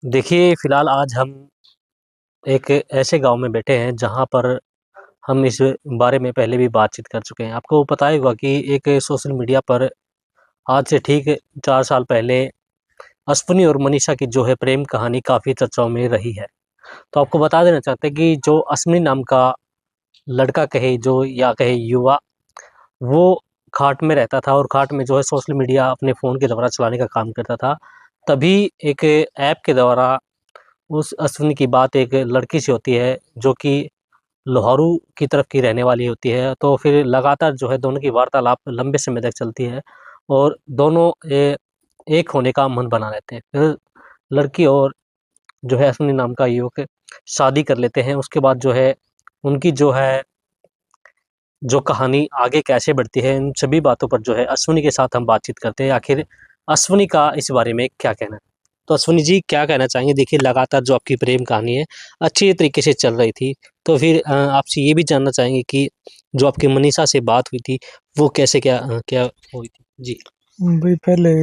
देखिए, फ़िलहाल आज हम एक ऐसे गाँव में बैठे हैं जहाँ पर हम इस बारे में पहले भी बातचीत कर चुके हैं। आपको पता ही होगा कि एक सोशल मीडिया पर आज से ठीक 4 साल पहले अश्विनी और मनीषा की जो है प्रेम कहानी काफ़ी चर्चाओं में रही है। तो आपको बता देना चाहते हैं कि जो अश्विनी नाम का लड़का कहे जो या कहे युवा, वो खाट में रहता था और खाट में जो है सोशल मीडिया अपने फ़ोन के द्वारा चलाने का काम करता था। तभी एक ऐप के द्वारा उस अश्विनी की बात एक लड़की से होती है जो कि लोहारू की तरफ की रहने वाली होती है। तो फिर लगातार जो है दोनों की वार्तालाप लंबे समय तक चलती है और दोनों एक होने का मन बना लेते हैं। फिर लड़की और जो है अश्विनी नाम का युवक शादी कर लेते हैं। उसके बाद जो है उनकी जो कहानी आगे कैसे बढ़ती है, इन सभी बातों पर जो है अश्विनी के साथ हम बातचीत करते हैं। आखिर अश्विनी का इस बारे में क्या कहना है? तो अश्विनी जी क्या कहना चाहेंगे? देखिए लगातार जो आपकी प्रेम कहानी है, अच्छी तरीके से चल रही थी। तो फिर आपसे ये भी जानना चाहेंगे कि जो आपकी मनीषा से बात हुई थी, वो कैसे क्या हुई थी? जी। भाई पहले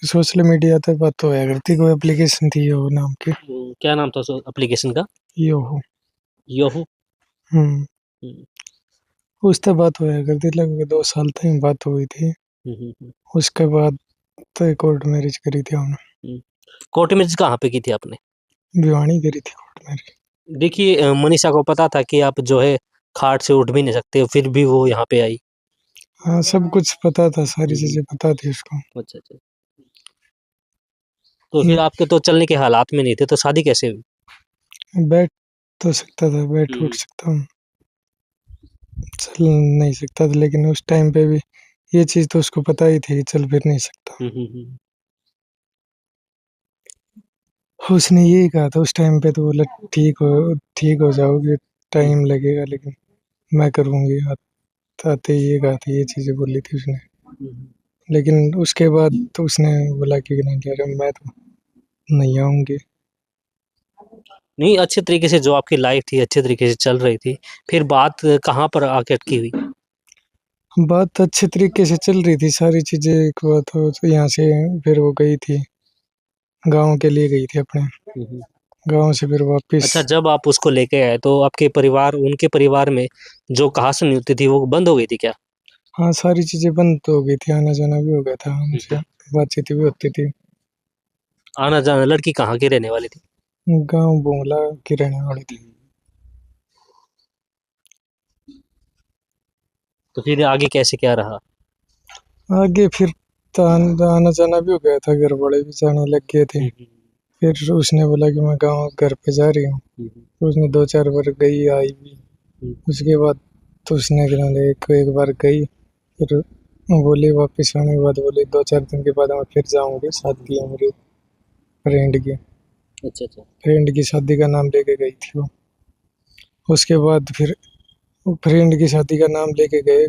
सोशल मीडिया पे बात तो होया करती, कोई एप्लीकेशन थी यो नाम की। क्या नाम था उस एप्लीकेशन का? यो हो। योहू? हम्म। हुँ, उस पे बात होया करती, लगभग 2 साल तक बात हुई थी। हुँ, हुँ, हुँ, उसके बाद तो कोर्ट मैरिज करी थी हमने। हुँ। कोर्ट मैरिज कहाँ पे की थी आपने? भिवानी करी थी कोर्ट मैरिज। देखिए मनीषा को पता था कि आप जो है खाट से उठ भी नहीं सकते, फिर भी वो यहाँ पे आई। हाँ, सब कुछ पता था, सारी हुँ, हुँ। चीजें पता थी उसको। अच्छा, अच्छा। तो ये फिर आपके तो चलने के हालात में नहीं थे, तो शादी कैसे हुई? बैठ तो सकता था, बैठ उठ हुँ, सकता हूँ, चल नहीं सकता था, लेकिन उस टाइम पे भी ये चीज तो उसको पता ही थी, चल फिर नहीं सकता। हुँ, हुँ, हुँ, उसने यही कहा था उस टाइम पे, तो बोला ठीक हो जाओगे, हुँ, टाइम लगेगा लेकिन मैं करूँगी। आते ही ये कहा था, ये चीज़ें बोली थी उसने। हुँ, हुँ। लेकिन उसके बाद तो उसने बोला कि नहीं कह रहा, मैं तो नहीं आऊँगी। नहीं, अच्छे तरीके से जो आपकी लाइफ़ थी, अच्छे तरीके से चल रही थी। फिर बात कहाँ पर आके अटकी हुई? बात अच्छे तरीके से चल रही थी, सारी चीज़ें। एक बात हो तो यहाँ से फिर वो गई थी, गाँव के लिए गई थी अपने। हुँ, हुँ। गाँव से फिर वापस। अच्छा जब आप उसको लेके आए तो आपके परिवार उनके परिवार में जो कहा-सुनी होती थी, वो बंद हो गई थी क्या? हाँ, सारी चीज़ें बंद तो हो गई थी, आना-जाना भी हो गया था हुँ, उनसे, हुँ। बातचीत भी होती थी। आना-जाना लड़की कहाँ की रहने वाली थी? गाँव बुंगला की रहने वाली हुँ, थी। हुँ। तो फिर आगे कैसे क्या रहा? आगे फिर तो आना-जाना भी हो गया था, घर वाले भी जाने लग गए थे। हुँ, हुँ, फिर उसने बोला कि मैं गाँव घर पे जा रही हूँ। हुँ, हुँ, तो उसने 2-4 बार गई, आई भी। हुँ, उसके बाद तो उसने क्या नाम है, एक एक बार गई, फिर बोली, वापस आने के बाद बोली 2-4 दिन के बाद मैं फिर जाऊँगी, शादी है मेरी फ्रेंड की। अच्छा, अच्छा। फ्रेंड की शादी का नाम लेके गई थी वो। उसके बाद फिर वो फ्रेंड की शादी का नाम लेके गए,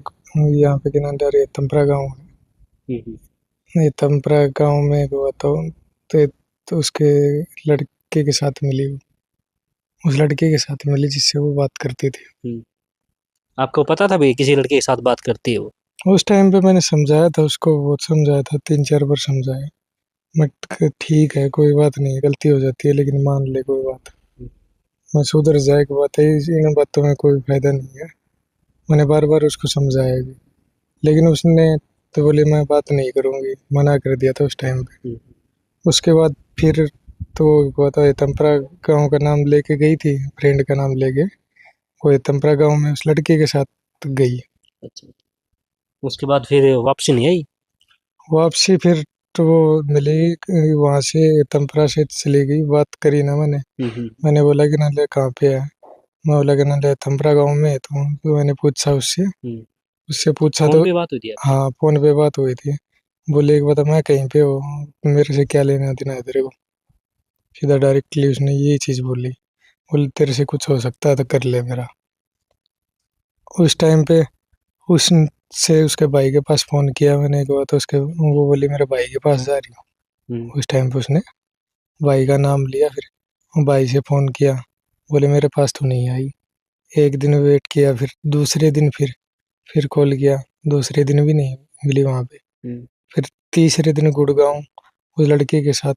यहाँ पे क्या नाम है, तमपरा गाँव है। हुँ, हुँ, ये तमपरा गाँव में हुआ तो उसके लड़के के साथ मिली वो। उस लड़के के साथ मिली जिससे वो बात करती थी। हुँ। आपको पता था भई किसी लड़के के साथ बात करती है वो? उस टाइम पे मैंने समझाया था उसको, बहुत समझाया था, 3-4 बार समझाया। बट ठीक है, कोई बात नहीं, गलती हो जाती है, लेकिन मान ले कोई बात। हुँ, मैं सुधर जाए की बात है, इन बातों में कोई फ़ायदा नहीं है। मैंने बार-बार उसको समझाया भी, लेकिन उसने तो बोली मैं बात नहीं करूँगी, मना कर दिया था उस टाइम पे। हुँ, उसके बाद फिर तो हुआ था, तमपरा गाँव का नाम लेके गई थी, फ्रेंड का नाम लेके। वो तमपरा गाँव में उस लड़के के साथ गई। अच्छा। उसके बाद फिर वापसी नहीं आई? वापसी फिर तो वो मिली, वहाँ से तमपरा से चली गई, बात करी ना मैंने। हुँ, हुँ। मैंने बोला कि नंदे कहाँ पे है? मैं बोला कि नंदे तमपरा गाँव में है। तो मैंने पूछा उससे। हुँ। उससे पूछा फ़ोन तो पे बात हुई थी आपकी? हाँ, फ़ोन पे बात हुई थी। बोले एक बता, मैं कहीं पे हूँ, मेरे से क्या लेना देना है तेरे को? सीधा डायरेक्टली उसने यही चीज़ बोली। बोले तेरे से कुछ हो सकता है तो कर ले मेरा। उस टाइम पे उससे उसके भाई के पास फ़ोन किया मैंने एक बार, तो उसके वो बोली मेरे भाई के पास जा रही हूँ। हुँ, उस टाइम पे उसने भाई का नाम लिया, फिर भाई से फ़ोन किया, बोले मेरे पास तो नहीं आई। एक दिन वेट किया, फिर दूसरे दिन फिर कॉल किया, दूसरे दिन भी नहीं मिली वहाँ पे। हुँ। फिर तीसरे दिन गुड़गाँव उस लड़के के साथ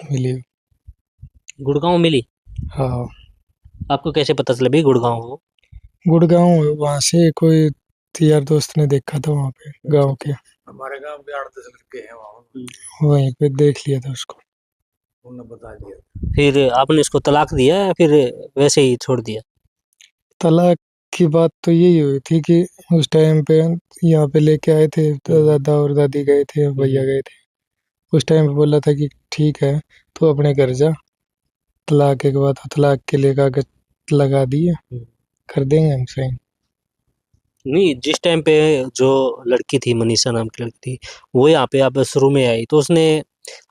मिली। गुड़गांव मिली? हाँ, आपको कैसे पता चला भी गुड़गांव हो? गुड़गांव वहां से कोई यार दोस्त ने देखा था वहां पे अच्छा गांव अच्छा। के, हमारे गांव के 8-10 लड़के हैं वहाँ। वहीं पे देख लिया था उसको। उन्होंने बता दिया। फिर आपने उसको तलाक दिया या फिर वैसे ही छोड़ दिया? तलाक की बात तो यही हुई थी कि उस टाइम पे यहाँ पे लेके आए थे तो दादा और दादी गए थे और भैया गए थे। उस टाइम पे बोला था कि ठीक है तू अपने घर जा, तलाक के बाद तलाक के लिए कागज लगा दिए, कर देंगे हम साइन। नहीं, जिस टाइम पे जो लड़की थी, मनीषा नाम की लड़की थी, वो यहाँ पे आप शुरू में आई तो उसने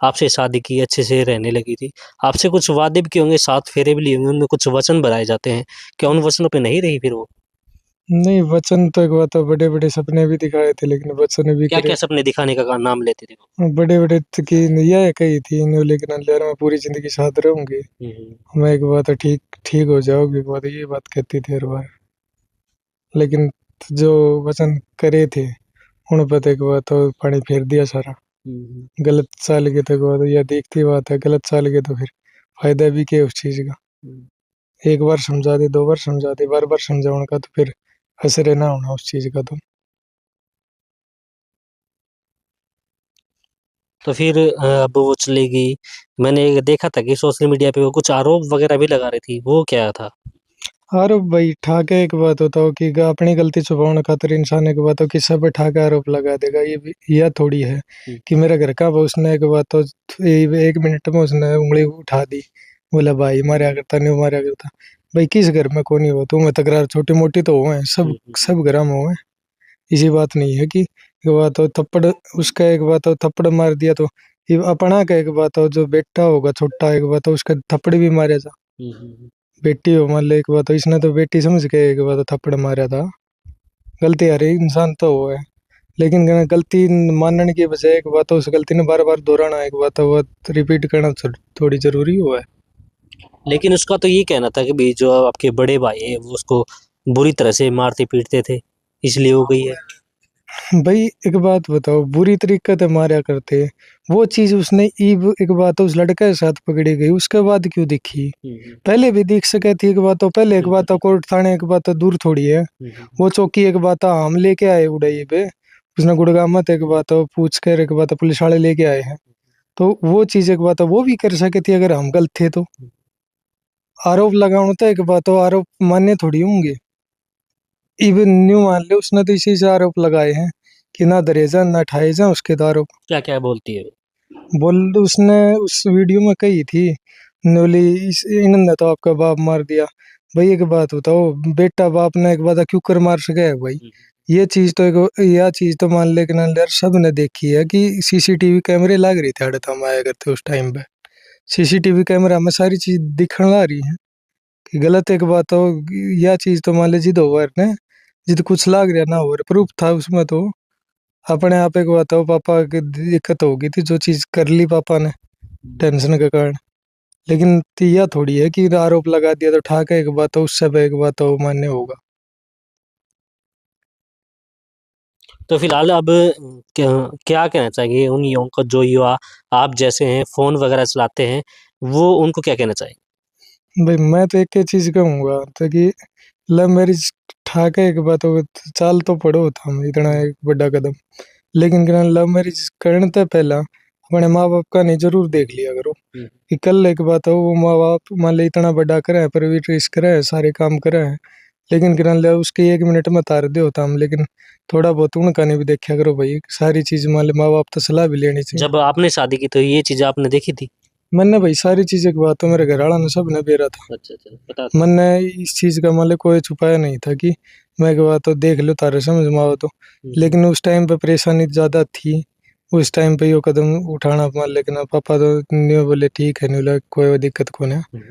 आपसे शादी की, अच्छे से रहने लगी थी, आपसे कुछ वादे भी किए होंगे, 7 फेरे भी लिए होंगे, उनमें कुछ वचन भराए जाते हैं, क्या उन वचनों पे नहीं रही फिर वो? नहीं, वचन तो एक बात, तो बड़े बड़े सपने भी दिखाए थे लेकिन वचन भी क्या करे। क्या सपने दिखाने का नाम लेते थे वो? बड़े बड़े की यह कही थी इन्होंने, लेकिन यार मैं पूरी जिंदगी साथ रहूंगी, मैं एक बात ठीक ठीक हो जाओगी, एक बात ये बात कहती थी हर बार। लेकिन जो वचन करे थे उन पर तो एक बात तो पानी फेर दिया सारा। गलत चाल के तो एक बात यह देखती बात है, गलत चाल के तो फिर फायदा भी क्या है उस चीज का। एक बार समझा दे, दो बार समझा दे, बार बार समझाने का तो फिर असर ना होना उस चीज का तो। तो फिर अब वो चली गई। मैंने देखा था कि सोशल मीडिया पे वो कुछ आरोप वगैरह भी लगा रही थी, वो क्या था? आरोप भाई ठाके एक बात होता हो कि अपनी गलती छुपाने खातिर इंसान एक बात हो कि सब पे ठाके आरोप लगा देगा, ये भी यह थोड़ी है कि मेरा घर का वो उसने एक बात तो 1 मिनट में उसने उंगली उठा दी, बोला भाई मारा करता नहीं मारा करता। भाई किस घर में कौन ही हो, तुम्हें तकरार छोटी मोटी तो हो है, सब सब घर में हो है। इसी बात नहीं है कि एक बात हो थप्पड़, उसका एक बात हो थप्पड़ मार दिया तो ये अपना का एक बात हो, जो बेटा होगा छोटा एक बात हो उसका थप्पड़ भी मारे जा। बेटी हो मान लो एक बात हो, इसने तो बेटी समझ के एक बात हो थप्पड़ मारा था। गलती हर एक इंसान तो हो है, लेकिन गलती मानने की बजाय एक बात हो उस गलती ने बार बार दोहराना एक बात हो वो रिपीट करना थोड़ी जरूरी हुआ है। लेकिन उसका तो ये कहना था कि भी जो आपके बड़े भाई है वो उसको बुरी तरह से मारते पीटते थे, इसलिए हो गई है। भाई एक बात बताओ, बुरी तरीके से मारा करते, वो चीज उसने ईब एक बात हो उस लड़के के साथ पकड़ी गई उसके बाद क्यों दिखी? पहले भी दिख सके थी एक बात हो, पहले एक बात हो कोर्ट थाने एक बात हो दूर थोड़ी है। वो चौकी एक बात हो हम लेके आए उड़ाई पे, उसने गुड़गांव मत एक बात हो पूछ कर एक बात हो पुलिस वाले लेके आए हैं। तो वो चीज एक बात हो वो भी कर सके थी अगर हम गलत थे तो। आरोप लगाना तो एक बात हो, आरोप मान्य थोड़ी होंगे। इवन न्यू मान ले उसने तो इसी से आरोप लगाए हैं कि ना डरे जा ना ठाए जा उसके तो आरोप। क्या क्या बोलती है? बोल उसने उस वीडियो में कही थी, बोली इस इन्होंने तो आपका बाप मार दिया। भाई एक बात बताओ, बेटा बाप ने एक बात क्यों कर मार सके है भाई? ये चीज तो एक यह चीज तो मान ले कि ना यार सब ने देखी है कि सीसीटीवी कैमरे लग रही थे अड़ता हम आया करते उस टाइम पे। सीसीटीवी कैमरा में सारी चीज दिखने ला रही है कि गलत एक बात हो। यह चीज तो मान ले जिद ओवर ने, जिद कुछ लाग रहा ना हो प्रूफ था उसमें तो अपने आप एक बात हो पापा की दिक्कत होगी थी जो चीज कर ली पापा ने टेंशन के कारण। लेकिन यह थोड़ी है कि आरोप लगा दिया तो ठाक है एक बात हो उससे पे एक बात हो मान्य होगा। तो फिलहाल अब क्या क्या कहना चाहेंगे उन युवाओं को, जो युवा आप जैसे हैं, फोन वगैरह चलाते हैं, वो उनको क्या कहना चाहेंगे? भाई मैं तो एक ही चीज कहूंगा तो कि लव मैरिज ठाक है एक बात हो, चाल तो पड़ो था हम इतना एक बड़ा कदम, लेकिन क्या लव मैरिज करने से पहला अपने माँ बाप का नहीं जरूर देख लिया करो कि कल एक बात हो वो माँ बाप मान लो इतना बड़ा करे है परवरिश करे है सारे काम करे है, लेकिन किरण ले उसके 1 मिनट में तार दे होता हम, लेकिन थोड़ा बहुत उनका नहीं भी देखा करो भाई, सारी चीज मान लो माँ बाप तो सलाह भी लेनी चाहिए। जब आपने शादी की तो ये चीज आपने देखी थी? मैंने भाई सारी चीजें की बात तो मेरे घर वाला ने सब ने बेरा था। अच्छा अच्छा, पता। मैंने इस चीज का मान लो कोई छुपाया नहीं था कि मैं एक बात तो देख लो तारे समझ में आओ तो। लेकिन उस टाइम पे परेशानी ज्यादा थी, उस टाइम पे यो कदम उठाना मान लेकिन पापा तो नहीं बोले ठीक है नहीं बोले कोई दिक्कत को नहीं।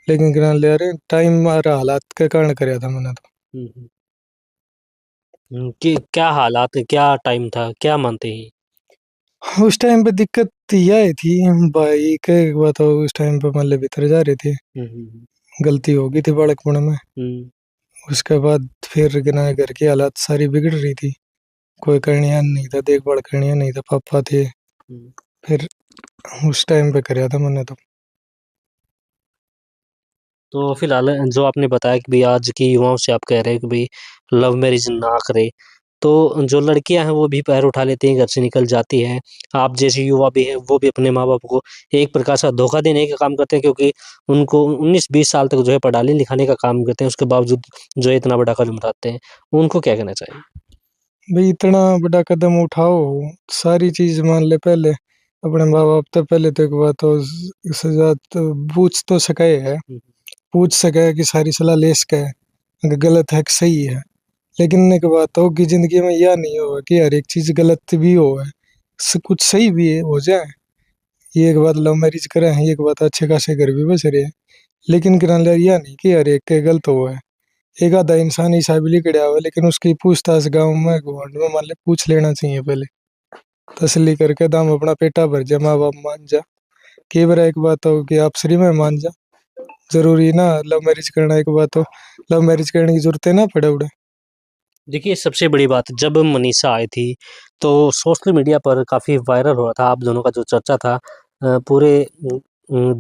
लेकिन किरण ले अरे टाइम आ रहा हालात के कारण कराया था मैंने तो। कि क्या हालात, क्या टाइम था, क्या मानते हैं? उस टाइम पे दिक्कत यह थी भाई के एक बात हो उस टाइम पे मान ले भीतर जा रहे थे, गलती हो गई थी बालकपन में। उसके बाद फिर गिना घर की हालात सारी बिगड़ रही थी, कोई करनिया नहीं था, देखभाल करनिया नहीं था, पापा थे। फिर उस टाइम पे कराया था मैंने तो। तो फिलहाल जो आपने बताया कि भई आज की युवाओं से आप कह रहे हैं कि भई लव मैरिज ना करें, तो जो लड़कियाँ हैं वो भी पैर उठा लेती हैं, घर से निकल जाती हैं। आप जैसे युवा भी हैं, वो भी अपने माँ-बाप को एक प्रकार से धोखा देने का काम करते हैं, क्योंकि उनको 19-20 साल तक जो है पढ़ाने-लिखाने का काम करते हैं, उसके बावजूद जो है इतना बड़ा कदम उठाते हैं। उनको क्या कहना चाहिए? भाई इतना बड़ा कदम उठाओ, सारी चीज मान ले पहले, अपने माँ बाप तो पहले तो एक बात तो सजा तो पूछ तो सके है, हुँ, पूछ सके कि सारी सलाह ले सके कि गलत है कि सही है। लेकिन एक बात हो कि जिंदगी में यह नहीं हो कि हर एक चीज गलत भी हो है, कुछ सही भी हो जाए। ये एक बात लव मैरिज करे हैं, एक बात अच्छे खासे घर भी बस रहे हैं, लेकिन किरण यह नहीं कि हर एक के गलत हो है। एक आधा इंसान ऐसा भी लिखड़ा हुआ है, लेकिन उसकी पूछताछ गाँव में घुमांड में मान ले पूछ लेना चाहिए पहले, तसल्ली करके दाम अपना पेटा भर जा, माँ बाप मान जा। कई बार एक बात हो कि आप श्री में मान जा, जरूरी ना लव मैरिज करना। एक बात हो लव मैरिज करने की जरूरत है ना पड़े उड़े। देखिए, सबसे बड़ी बात जब मनीषा आई थी, तो सोशल मीडिया पर काफ़ी वायरल हो रहा था आप दोनों का जो चर्चा था, पूरे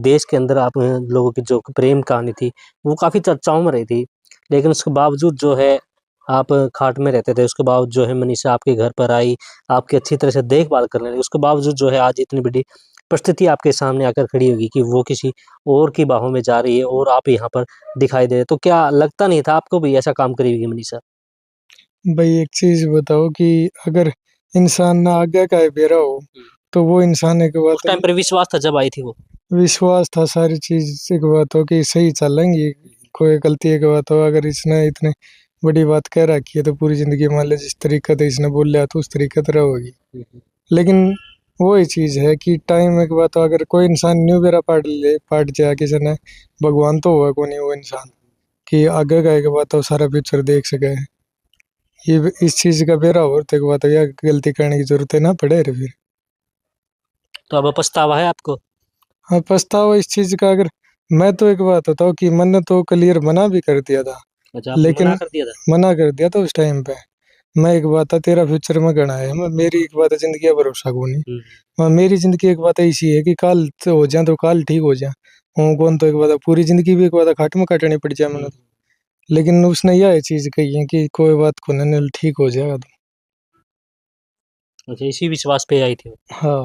देश के अंदर आप लोगों की जो प्रेम कहानी थी, वो काफ़ी चर्चाओं में रही थी। लेकिन उसके बावजूद जो है, आप खाट में रहते थे, उसके बावजूद जो है मनीषा आपके घर पर आई, आपकी अच्छी तरह से देखभाल करने लगी। उसके बावजूद जो है आज इतनी बड़ी परिस्थिति आपके सामने आकर खड़ी होगी कि वो किसी और की बाहों में जा रही है और आप यहाँ पर दिखाई दे रहे हैं। तो क्या लगता नहीं था आपको भी ऐसा काम करेगी मनीषा? भाई एक चीज बताओ कि अगर इंसान ना आज्ञा का है बेरा हो, तो वो इंसान एक उस बात टाइम पर विश्वास था जब आई थी वो। विश्वास था, सारी चीज एक बात हो कि सही चलेंगी। कोई गलती एक बात हो, अगर इसने इतनी बड़ी बात कह रखी है तो पूरी जिंदगी मान ले जिस तरीके से इसने बोल लिया तो उस तरीके से रहोगी। हुँ, हुँ। लेकिन वो ही चीज है कि टाइम एक बात हो, अगर कोई इंसान न्यू बेरा पाट जाए किसी ने, भगवान तो हुआ को नहीं वो इंसान कि आगे का एक बात हो सारा फ्यूचर देख सके। ये इस चीज का बेरा हो तो एक बात हो या गलती करने की जरूरत है ना पड़े रे फिर। तो अब पछतावा है आपको? हाँ पछतावा इस चीज का, अगर मैं तो एक बात बताऊँ कि मैंने तो क्लियर मना भी कर दिया था, अच्छा, आपने लेकिन मना कर दिया था? मना कर दिया था उस टाइम पे। मैं एक बात है तेरा फ्यूचर में गणा है, मेरी एक बात है जिंदगी का भरोसा को नहीं। हुँ, मेरी जिंदगी एक बात ऐसी है कि काल तो हो जाए तो काल ठीक हो जाए, हूँ कौन तो एक बात है पूरी जिंदगी भी एक बात है खाट में काटनी पड़ जाए हुँ। मैंने तो। लेकिन उसने यह चीज कही है कि कोई बात को नहीं ठीक हो जाएगा तो। अच्छा, इसी विश्वास पे आई थी वो। हाँ,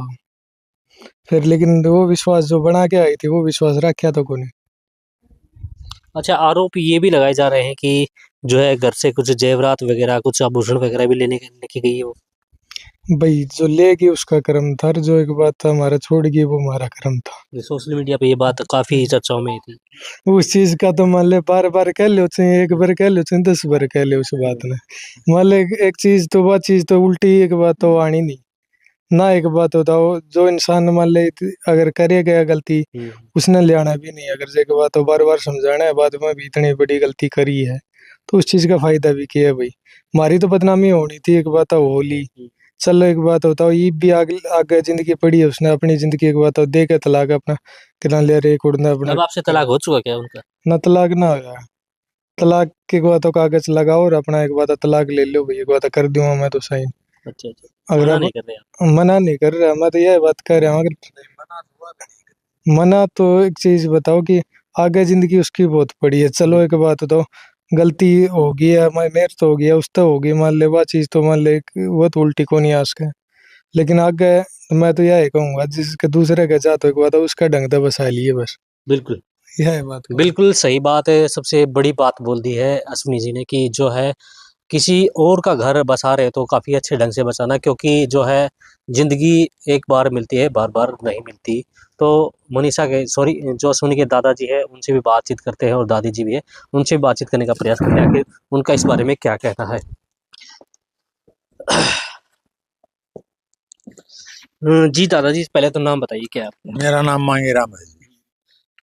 फिर लेकिन वो विश्वास जो बना के आई थी वो विश्वास रखा तो को नहीं। अच्छा, आरोप ये भी लगाए जा रहे हैं कि जो है घर से कुछ जेवरात वगैरह, कुछ आभूषण वगैरह भी लेके गई है वो। भाई जो लेगी उसका कर्म था, और जो एक बात था हमारा छोड़ गई वो हमारा कर्म था। ये सोशल मीडिया पे ये बात काफ़ी चर्चाओं में आई थी। उस चीज का तो मान ले बार बार कह लो चाहे एक बार कह लो चाहे 10 बार कह ले उस बात ने। मान ले एक चीज तो वह चीज तो उल्टी एक बात तो आनी नहीं ना। एक बात बताओ जो इंसान मान ले अगर करे गया गलती, हुँ, उसने ले आना भी नहीं। अगर एक बात हो बार बार समझाना है बाद में भी इतनी बड़ी गलती करी है, तो उस चीज का फायदा भी किया है भाई। हमारी तो बदनामी होनी थी, एक बात हो होली। हुँ। चलो एक बात होता हो ये भी आगे आगे जिंदगी पड़ी है, उसने अपनी जिंदगी एक बात हो दे के तलाक अपना कितना ले रे कुड़ना अपना अब आपसे कर। तलाक हो चुका क्या उनका? ना तलाक ना होगा, तलाक की एक बात हो कागज लगाओ और अपना एक बात है तलाक ले लो भाई, एक बात है कर दूंगा मैं तो साइन। अच्छा, अच्छा। अगर मना अब नहीं कर रहे आप? मना नहीं कर रहा, मैं तो यह बात कह रहा हूँ अगर मना तो एक चीज बताओ कि आगे जिंदगी उसकी बहुत पड़ी है। चलो हुँ, एक बात तो गलती हो गई है, मेरे तो हो गया उस तो होगी मान ले, वह चीज तो मान ले वो तो उल्टी को नहीं आ सके। लेकिन आगे मैं तो यह कहूंगा जिसके दूसरे के जात हो एक बात है उसका ढंग तो बसा लिए बस। बिल्कुल। यह है बात को। बिल्कुल सही बात है, सबसे बड़ी बात बोल दी है अश्विनी जी ने कि जो है किसी और का घर बसा रहे तो काफ़ी अच्छे ढंग से बसाना, क्योंकि जो है ज़िंदगी एक बार मिलती है, बार-बार नहीं मिलती। तो मनीषा के सॉरी जो अश्विनी के दादाजी हैं उनसे भी बातचीत करते हैं और दादी जी भी हैं, उनसे भी बातचीत करने का प्रयास करते हैं आखिर उनका इस बारे में क्या कहना है। जी दादाजी पहले तो नाम बताइए क्या है आपका? मेरा नाम मांगेराम है जी।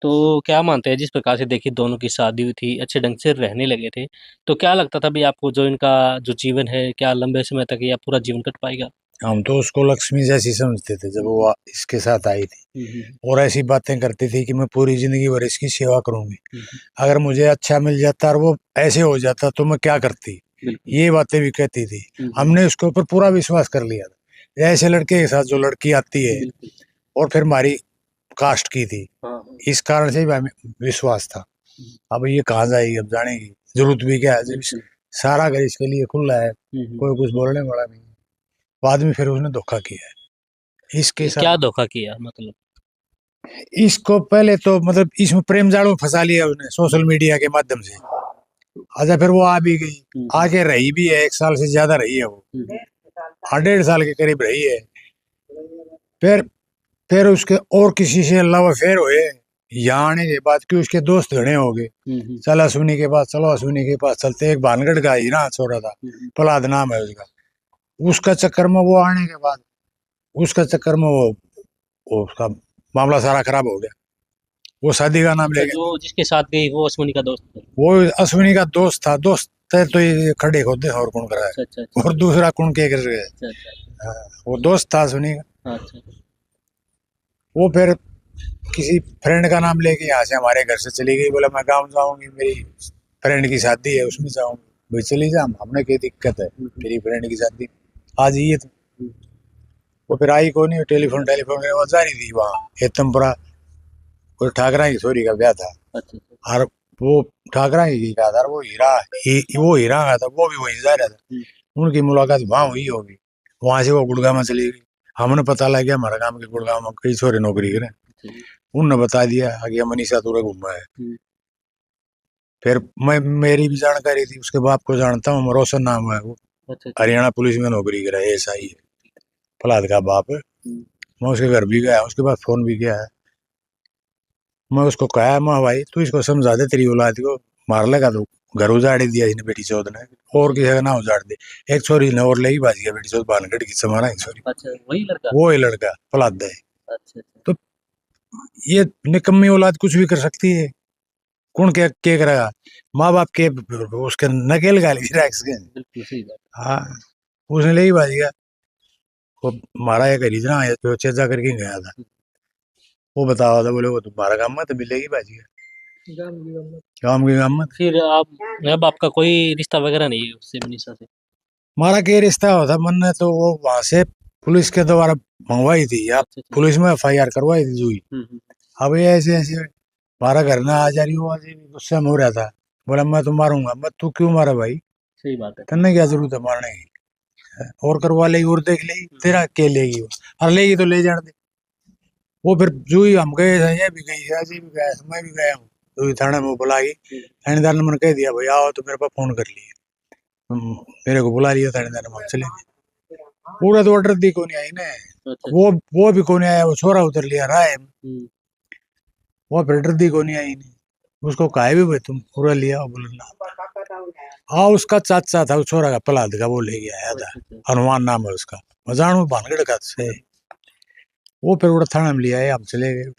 तो क्या मानते हैं जिस प्रकार से देखिए दोनों की शादी हुई थी, अच्छे ढंग से रहने लगे थे, तो क्या लगता था भई आपको जो इनका जो जीवन है, क्या लंबे समय तक या पूरा जीवन कट पाएगा? हम तो उसको लक्ष्मी जैसी समझते थे जब वो इसके साथ आई थी, हुँ, हुँ, और ऐसी बातें करती थी कि मैं पूरी जिंदगी भर इसकी सेवा करूंगी। हुँ, हुँ। अगर मुझे अच्छा मिल जाता और वो ऐसे हो जाता तो मैं क्या करती, बिल्कुल। ये बातें भी कहती थी। हुँ, हुँ। हमने उसके ऊपर पूरा विश्वास कर लिया था। ऐसे लड़के के साथ जो लड़की आती है बिल्कुल। और फिर हमारी कास्ट की थी, हाँ, हाँ। इस कारण से भी हमें विश्वास था। अब ये कहाँ जाएगी, अब जानेगी, जरूरत भी क्या है जब बिल्कुल। सारा घर इसके लिए खुला है, हम्म। कोई कुछ बोलने वाला नहीं। बाद में फिर उसने धोखा किया है इसके साथ। क्या धोखा किया मतलब? इसको पहले तो मतलब इसमें प्रेम जाल में फंसा लिया उसने सोशल मीडिया के माध्यम से। अच्छा फिर वो आ भी गई, आके रही भी है, 1 साल से ज्यादा रही है वो, 1.5 साल के करीब रही है। फिर फिर उसके और किसी से लव अफेयर हुए, यहाँ आने के बाद कि उसके दोस्त घने हो गए, चल अश्विनी के पास चलो, अश्विनी के पास चलते। एक भानगढ़ का ही ना छोरा था, प्रहलाद नाम है उसका, उसका चक्कर में वो आने के बाद उसका चक्कर में वो उसका मामला सारा खराब हो गया। वो शादी का नाम ले अच्छा, गया। जो जिसके साथ गई वो अश्विनी का दोस्त था? वो अश्विनी का दोस्त था, दोस्त है तो ये खड़े खोदे और कौन करा है, अच्छा अच्छा अच्छा और दूसरा कौन के कर रहे है। अच्छा अच्छा। हाँ, वो दोस्त था अश्विनी का। अच्छा वो फिर किसी फ्रेंड का नाम लेके यहाँ से हमारे घर से चली गई, बोला मैं गाँव जाऊंगी, मेरी फ्रेंड की शादी है उसमें जाऊंगी। भाई चली जा, हमने क्या दिक्कत है, मेरी फ्रेंड की शादी आज ये तो। वो फिर आई को नहीं, टेलीफोन टेलीफोन वो जा रही थी वहाँ हेतमपुरा, कोई ठाकरा की छोरी का ब्याह था। अच्छा और वो ठाकरा ही का था, वो हीरा का था, वो भी वहीं जा रहा था। उनकी मुलाकात वहां हुई होगी, वहां से वो गुड़गांव में चली गई। हमने पता लग गया हमारा काम के गुड़गांव में कई छोरे नौकरी करें, उनने बता दिया आगे मनीषा तुरे घूमा है। फिर मैं मेरी भी जानकारी थी, उसके बाप को जानता हूँ, रोशन नाम है वो, अच्छा हरियाणा पुलिस में नौकरी करा है, ऐसा ही है प्रहलाद का बाप है। मैं उसके घर भी गया, उसके बाद फोन भी किया है। मैं उसको कहा मैं भाई तू इसको समझा दे, तेरी औलाद को मार लेगा तो घर उजाड़ दिया इसने बेटी चौथ ने, और किसी का ना उजाड़ दे। एक छोरी ने और ले ही बाज गया बेटी चौथ, बानगढ़ की समाना ही छोरी, अच्छा, वही लड़का? वो ही लड़का फलाद है। अच्छा अच्छा। तो ये निकम्मी औलाद कुछ भी कर सकती है, कौन क्या करेगा, माँ बाप के उसके नकेल गाली के। बिल्कुल सही बात। हाँ, उसने ले ही बाज गया। वो मारा एक हरिजना जो चेजा करके गया था, वो बता रहा था, बोले वो तुम्हारा काम में तो मिलेगी बाज गया, काम की काम में। फिर आप अब आपका कोई रिश्ता वगैरह नहीं है उससे, मनीषा से? हमारा क्या रिश्ता होता मन ने, तो वो वहां से पुलिस के द्वारा मंगवाई थी, आप अच्छा अच्छा। पुलिस में FIR करवाई थी जुई। अब ये ऐसे ऐसे हमारा घर ना आ जा रही हो, आज गुस्सा में हो रहा था, बोला मैं तो मारूंगा। मैं तू क्यों मारा भाई, सही बात है। करने क्या जरूरत है मारने की, और करवा लेगी और देख लेगी, तेरा क्या लेगी वो, और लेगी तो ले जाने दे। वो फिर जुई हम गए, ये भी गई, अजय भी गया, मैं भी गया हूँ जुई थाने में, बुला गई थानेदार ने, मैंने कह दिया भाई आओ, तो मेरे पास फोन कर लिए, मेरे को बुला लिया थानेदार ने, हम चले गए। पूरा तो ऑर्डर दी को नहीं आई ना, अच्छा वो भी को नहीं आया, वो छोरा उतर लिया रहा है, अच्छा। वो फिल्टर दी को नहीं आई नहीं। उसको कहा भी भाई तुम पूरा लिया, बोलना हाँ, उसका चाचा था, उस छोरा का प्रहलाद का, वो ले गया आया था, हनुमान नाम है उसका, मजाणु भानगढ़ का से। वो फिर उड़ा थाना में लिया है, हम चले गए।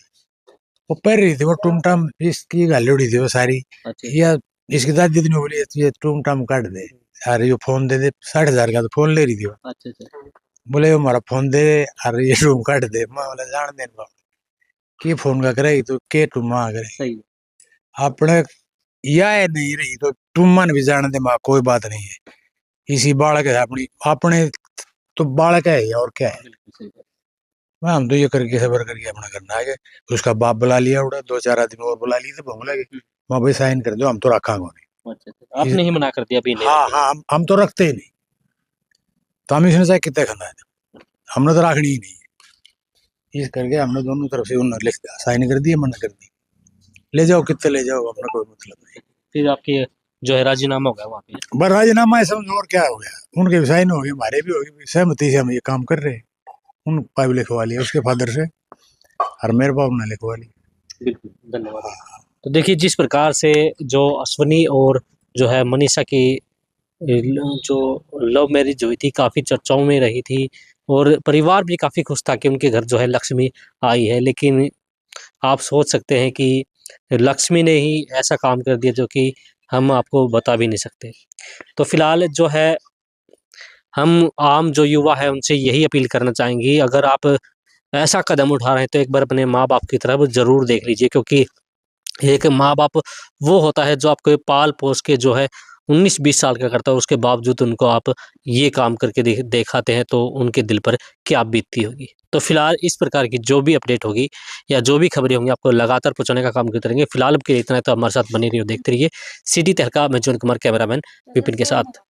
वो पढ़ रही थी, वो टूमटाम इसकी गाली थी वो सारी, अच्छा या इसकी दादी ने बोली ये टूमटाम काट दे, अरे ये फोन दे दे, 60,000 का तो फोन ले रही थी वो। अच्छा अच्छा। बोले वो हमारा फोन दे, अरे ये टूम काट दे। मैं बोला जान दे के फोन का करे तो के टूमा करे, सही। अपने या है नहीं रही तो टूमा ने भी जान दे, माँ कोई बात नहीं है, इसी बालक है अपनी, अपने तो बालक है और क्या है। बिल्कुल सही बात। मैं हम तो ये करके सबर करके अपना करना है। उसका बाप बुला लिया, उड़ा 2-4 आदमी और बुला लिए थे, भंग लगे, मैं भाई साइन कर दो, हम तो रखा नहीं। अच्छा अच्छा, आपने ही मना कर दिया अभी नहीं? हाँ हाँ, हम तो रखते ही नहीं, तो हम इसने चाहे कितने खाना है, हमने तो रखनी ही नहीं है। इस करके हमने दोनों तरफ से उन्होंने लिख साइन कर दिए, मना कर दी, ले जाओ कितने ले जाओ, अपना कोई मतलब नहीं। फिर आपके जो है राजीनामा होगा वहाँ पे? बस राजीनामा है समझो, और क्या हो गया, उनके भी साइन हो गए, हमारे भी हो गए, सहमति से हम ये काम कर रहे हैं। उन पाइप लिखवा लिया उसके फादर से, और मेरे बाप ने लिखवा ली। बिल्कुल, धन्यवाद। तो देखिए, जिस प्रकार से जो अश्विनी और जो है मनीषा की जो लव मैरिज हुई थी, काफ़ी चर्चाओं में रही थी, और परिवार भी काफ़ी खुश था कि उनके घर जो है लक्ष्मी आई है। लेकिन आप सोच सकते हैं कि लक्ष्मी ने ही ऐसा काम कर दिया जो कि हम आपको बता भी नहीं सकते। तो फिलहाल जो है हम आम जो युवा है उनसे यही अपील करना चाहेंगे, अगर आप ऐसा कदम उठा रहे हैं तो एक बार अपने माँ-बाप की तरफ ज़रूर देख लीजिए, क्योंकि एक माँ-बाप वो होता है जो आपको पाल-पोस के जो है 19-20 साल का करता है, उसके बावजूद उनको आप ये काम करके दिखाते हैं, तो उनके दिल पर क्या बीतती होगी। तो फिलहाल इस प्रकार की जो भी अपडेट होगी या जो भी खबरें होंगी आपको लगातार पहुंचाने का काम करते रहेंगे। फिलहाल अब के लिए इतना है, तो हमारे साथ बने रहिए, देखते रहिए सिटी तहलका। मैं जॉन कुमार, कैमरामैन विपिन के साथ।